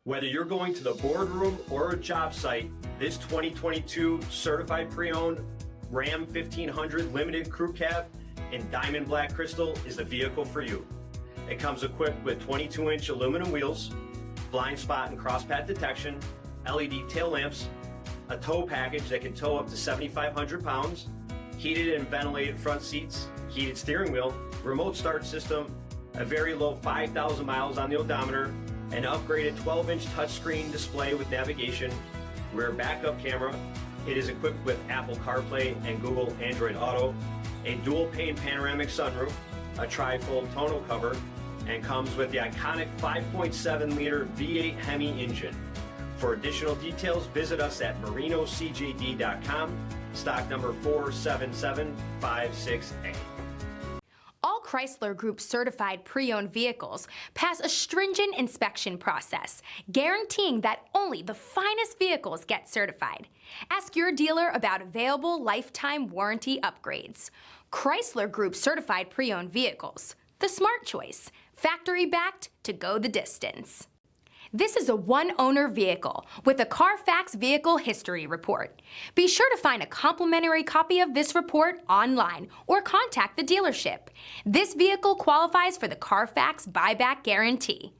Whether you're going to the boardroom or a job site, this 2022 certified pre-owned Ram 1500 Limited Crew Cab in Diamond Black Crystal is the vehicle for you. It comes equipped with 22-inch aluminum wheels, blind spot and cross path detection, LED tail lamps, a tow package that can tow up to 7,500 pounds, heated and ventilated front seats, heated steering wheel, remote start system, a very low 5,000 miles on the odometer, an upgraded 12-inch touchscreen display with navigation, rear backup camera. It is equipped with Apple CarPlay and Google Android Auto, a dual-pane panoramic sunroof, a tri-fold tonneau cover, and comes with the iconic 5.7-liter V8 HEMI engine. For additional details, visit us at marinocjd.com, stock number 47756A. All Chrysler Group certified pre-owned vehicles pass a stringent inspection process, guaranteeing that only the finest vehicles get certified. Ask your dealer about available lifetime warranty upgrades. Chrysler Group certified pre-owned vehicles, the smart choice, factory backed to go the distance. This is a one-owner vehicle with a CARFAX vehicle history report. Be sure to find a complimentary copy of this report online or contact the dealership. This vehicle qualifies for the CARFAX buyback guarantee.